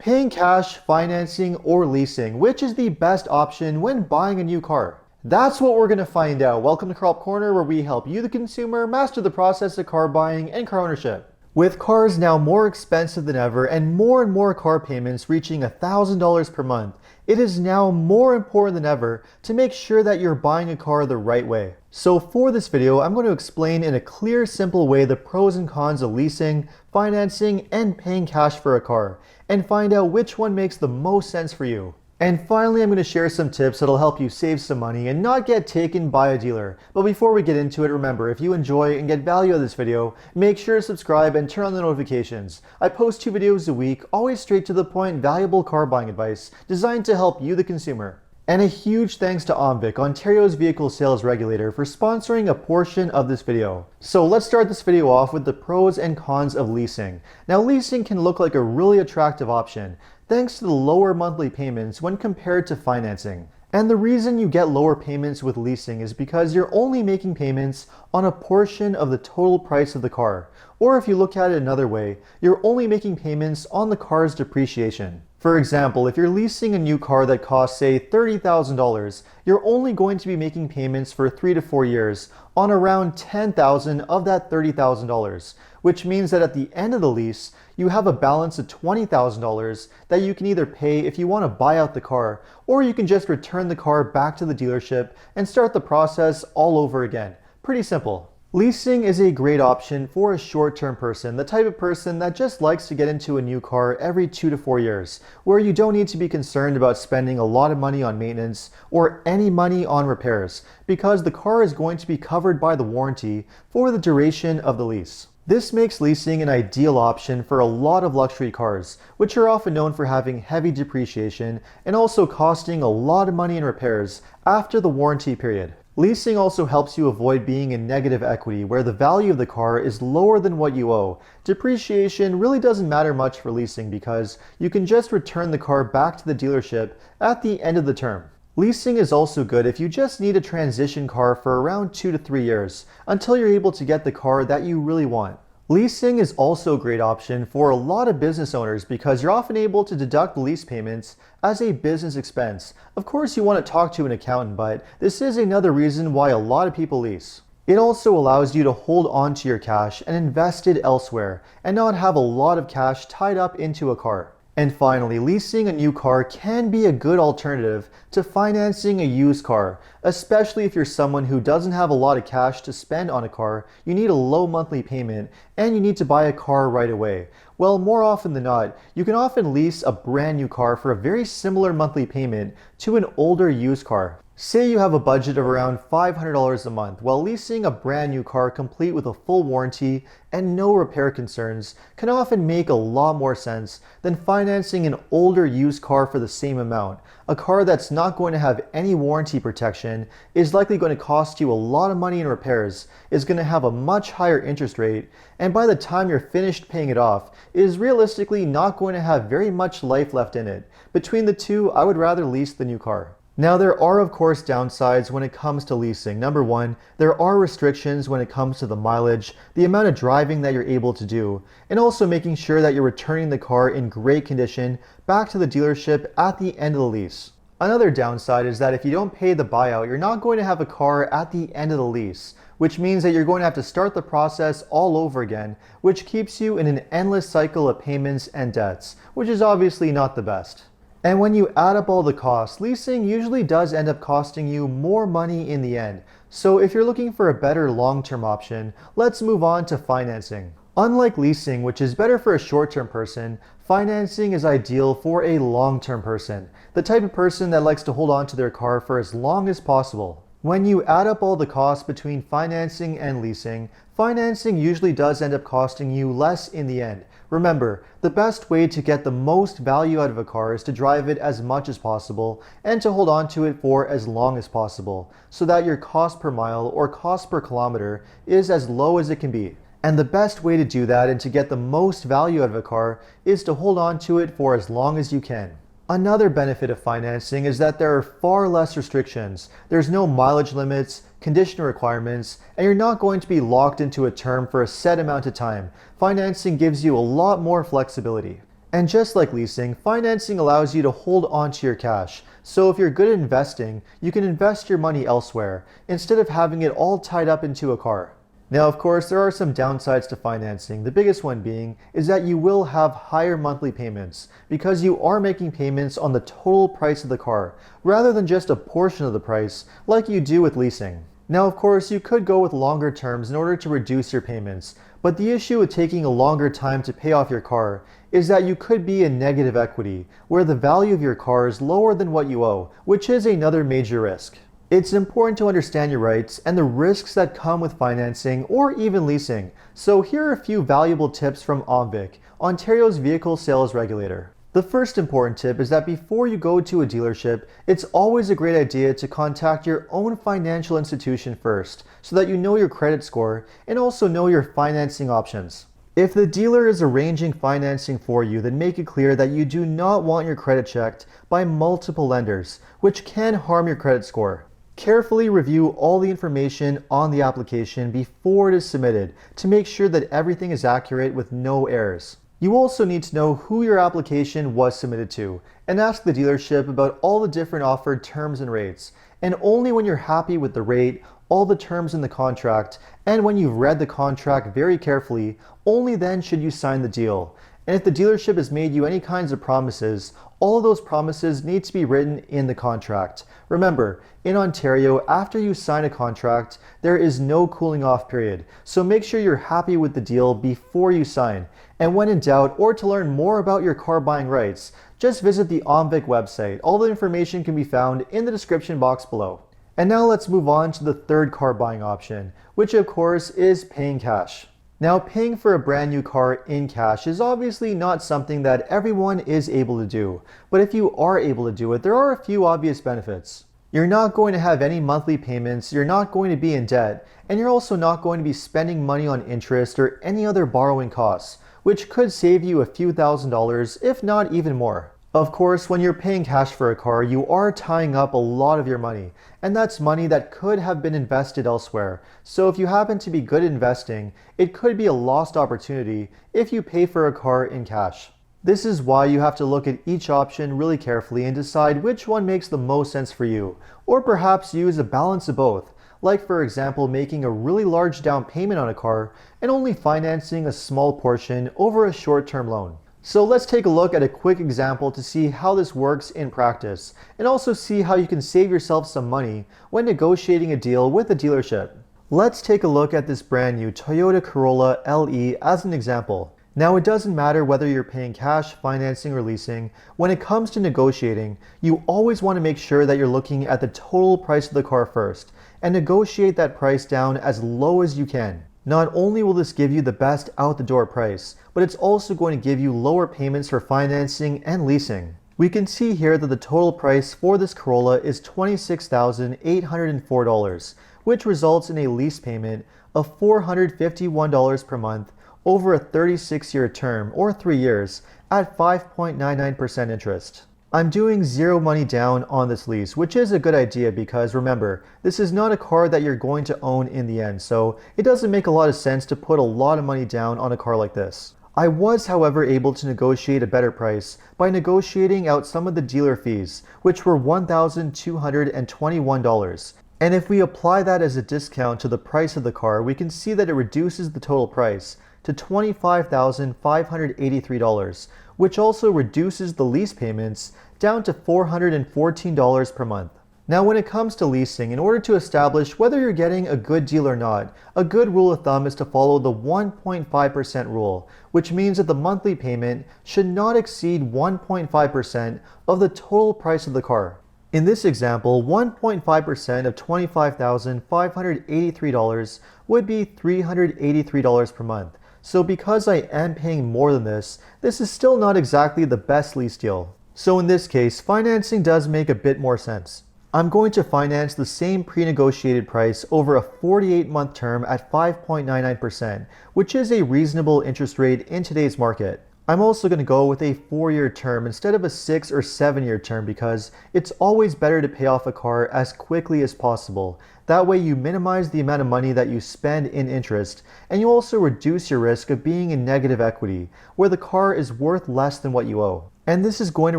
Paying cash, financing, or leasing, which is the best option when buying a new car? That's what we're going to find out. Welcome to Car Corner, where we help you, the consumer, master the process of car buying and car ownership. With cars now more expensive than ever and more car payments reaching $1,000 per month, it is now more important than ever to make sure that you're buying a car the right way. So for this video, I'm going to explain in a clear, simple way the pros and cons of leasing, financing, and paying cash for a car, and find out which one makes the most sense for you. And finally, I'm going to share some tips that'll help you save some money and not get taken by a dealer. But before we get into it, remember, if you enjoy and get value out of this video, make sure to subscribe and turn on the notifications. I post 2 videos a week, always straight to the point, valuable car buying advice designed to help you, the consumer. And a huge thanks to OMVIC, Ontario's vehicle sales regulator, for sponsoring a portion of this video. So let's start this video off with the pros and cons of leasing. Now, leasing can look like a really attractive option, thanks to the lower monthly payments when compared to financing. And the reason you get lower payments with leasing is because you're only making payments on a portion of the total price of the car. Or if you look at it another way, you're only making payments on the car's depreciation. For example, if you're leasing a new car that costs, say, $30,000, you're only going to be making payments for 3 to 4 years on around $10,000 of that $30,000, which means that at the end of the lease, you have a balance of $20,000 that you can either pay if you want to buy out the car, or you can just return the car back to the dealership and start the process all over again. Pretty simple. Leasing is a great option for a short-term person, the type of person that just likes to get into a new car every 2 to 4 years, where you don't need to be concerned about spending a lot of money on maintenance or any money on repairs, because the car is going to be covered by the warranty for the duration of the lease. This makes leasing an ideal option for a lot of luxury cars, which are often known for having heavy depreciation and also costing a lot of money in repairs after the warranty period. Leasing also helps you avoid being in negative equity, where the value of the car is lower than what you owe. Depreciation really doesn't matter much for leasing because you can just return the car back to the dealership at the end of the term. Leasing is also good if you just need a transition car for around 2 to 3 years until you're able to get the car that you really want. Leasing is also a great option for a lot of business owners because you're often able to deduct lease payments as a business expense. Of course, you want to talk to an accountant, but this is another reason why a lot of people lease. It also allows you to hold on to your cash and invest it elsewhere and not have a lot of cash tied up into a car. And finally, leasing a new car can be a good alternative to financing a used car, especially if you're someone who doesn't have a lot of cash to spend on a car, you need a low monthly payment, and you need to buy a car right away. Well, more often than not, you can often lease a brand new car for a very similar monthly payment to an older used car. Say you have a budget of around $500 a month. Well, leasing a brand new car complete with a full warranty and no repair concerns can often make a lot more sense than financing an older used car for the same amount. A car that's not going to have any warranty protection, is likely going to cost you a lot of money in repairs, is going to have a much higher interest rate, and by the time you're finished paying it off, is realistically not going to have very much life left in it. Between the two, I would rather lease the new car. Now, there are of course downsides when it comes to leasing. Number one, there are restrictions when it comes to the mileage, the amount of driving that you're able to do, and also making sure that you're returning the car in great condition back to the dealership at the end of the lease. Another downside is that if you don't pay the buyout, you're not going to have a car at the end of the lease, which means that you're going to have to start the process all over again, which keeps you in an endless cycle of payments and debts, which is obviously not the best. And when you add up all the costs, leasing usually does end up costing you more money in the end. So if you're looking for a better long-term option, let's move on to financing. Unlike leasing, which is better for a short-term person, financing is ideal for a long-term person, the type of person that likes to hold on to their car for as long as possible. When you add up all the costs between financing and leasing, financing usually does end up costing you less in the end. Remember, the best way to get the most value out of a car is to drive it as much as possible and to hold on to it for as long as possible, so that your cost per mile or cost per kilometer is as low as it can be. And the best way to do that and to get the most value out of a car is to hold on to it for as long as you can. Another benefit of financing is that there are far less restrictions. There's no mileage limits, condition requirements, and you're not going to be locked into a term for a set amount of time. Financing gives you a lot more flexibility. And just like leasing, financing allows you to hold onto your cash. So if you're good at investing, you can invest your money elsewhere instead of having it all tied up into a car. Now, of course, there are some downsides to financing, the biggest one being is that you will have higher monthly payments because you are making payments on the total price of the car rather than just a portion of the price like you do with leasing. Now, of course, you could go with longer terms in order to reduce your payments, but the issue with taking a longer time to pay off your car is that you could be in negative equity, where the value of your car is lower than what you owe, which is another major risk. It's important to understand your rights and the risks that come with financing or even leasing. So here are a few valuable tips from OMVIC, Ontario's vehicle sales regulator. The first important tip is that before you go to a dealership, it's always a great idea to contact your own financial institution first, so that you know your credit score and also know your financing options. If the dealer is arranging financing for you, then make it clear that you do not want your credit checked by multiple lenders, which can harm your credit score. Carefully review all the information on the application before it is submitted to make sure that everything is accurate with no errors. You also need to know who your application was submitted to and ask the dealership about all the different offered terms and rates. And only when you're happy with the rate, all the terms in the contract, and when you've read the contract very carefully, only then should you sign the deal. And if the dealership has made you any kinds of promises, all of those promises need to be written in the contract. Remember, in Ontario, after you sign a contract, there is no cooling off period. So make sure you're happy with the deal before you sign. And when in doubt, or to learn more about your car buying rights, just visit the OMVIC website. All the information can be found in the description box below. And now let's move on to the third car buying option, which of course is paying cash. Now, paying for a brand new car in cash is obviously not something that everyone is able to do, but if you are able to do it, there are a few obvious benefits. You're not going to have any monthly payments, you're not going to be in debt, and you're also not going to be spending money on interest or any other borrowing costs, which could save you a few $1,000s, if not even more. Of course, when you're paying cash for a car, you are tying up a lot of your money, and that's money that could have been invested elsewhere. So if you happen to be good at investing, it could be a lost opportunity if you pay for a car in cash. This is why you have to look at each option really carefully and decide which one makes the most sense for you, or perhaps use a balance of both, like for example making a really large down payment on a car and only financing a small portion over a short-term loan. So let's take a look at a quick example to see how this works in practice, and also see how you can save yourself some money when negotiating a deal with a dealership. Let's take a look at this brand new Toyota Corolla LE as an example. Now, it doesn't matter whether you're paying cash, financing, or leasing. When it comes to negotiating, you always want to make sure that you're looking at the total price of the car first, and negotiate that price down as low as you can. Not only will this give you the best out-the-door price, but it's also going to give you lower payments for financing and leasing. We can see here that the total price for this Corolla is $26,804, which results in a lease payment of $451 per month over a 36-year term, or 3 years, at 5.99% interest. I'm doing zero money down on this lease, which is a good idea because remember, this is not a car that you're going to own in the end, so it doesn't make a lot of sense to put a lot of money down on a car like this. I was, however, able to negotiate a better price by negotiating out some of the dealer fees, which were $1,221. And if we apply that as a discount to the price of the car, we can see that it reduces the total price to $25,583, which also reduces the lease payments down to $414 per month. Now, when it comes to leasing, in order to establish whether you're getting a good deal or not, a good rule of thumb is to follow the 1.5% rule, which means that the monthly payment should not exceed 1.5% of the total price of the car. In this example, 1.5% of $25,583 would be $383 per month. So because I am paying more than this is still not exactly the best lease deal. So in this case, financing does make a bit more sense. I'm going to finance the same pre-negotiated price over a 48-month term at 5.99%, which is a reasonable interest rate in today's market. I'm also going to go with a 4-year term instead of a 6 or 7-year term because it's always better to pay off a car as quickly as possible. That way you minimize the amount of money that you spend in interest, and you also reduce your risk of being in negative equity, where the car is worth less than what you owe. And this is going to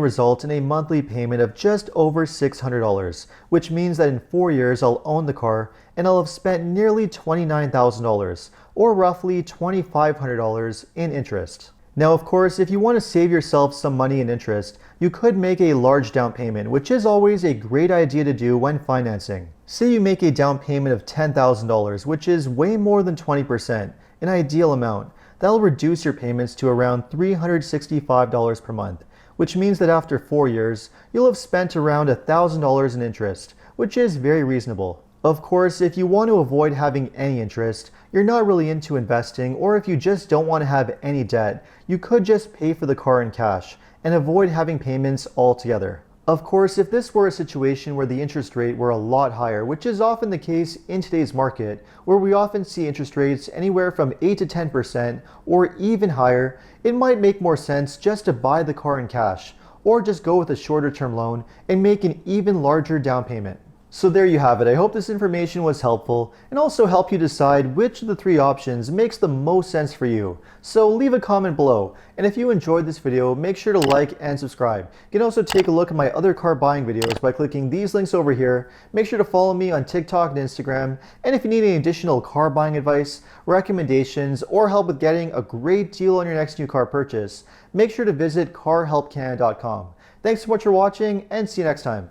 result in a monthly payment of just over $600, which means that in 4 years I'll own the car and I'll have spent nearly $29,000, or roughly $2,500 in interest. Now, of course, if you want to save yourself some money in interest, you could make a large down payment, which is always a great idea to do when financing. Say you make a down payment of $10,000, which is way more than 20%, an ideal amount. That'll reduce your payments to around $365 per month, which means that after 4 years, you'll have spent around $1,000 in interest, which is very reasonable. Of course, if you want to avoid having any interest, you're not really into investing, or if you just don't want to have any debt, you could just pay for the car in cash and avoid having payments altogether. Of course, if this were a situation where the interest rate were a lot higher, which is often the case in today's market, where we often see interest rates anywhere from 8 to 10% or even higher, it might make more sense just to buy the car in cash, or just go with a shorter term loan and make an even larger down payment. So there you have it. I hope this information was helpful and also help you decide which of the 3 options makes the most sense for you. So leave a comment below, and if you enjoyed this video, make sure to like and subscribe. You can also take a look at my other car buying videos by clicking these links over here. Make sure to follow me on TikTok and Instagram, and if you need any additional car buying advice, recommendations, or help with getting a great deal on your next new car purchase, make sure to visit carhelpcanada.com. Thanks so much for watching, and see you next time.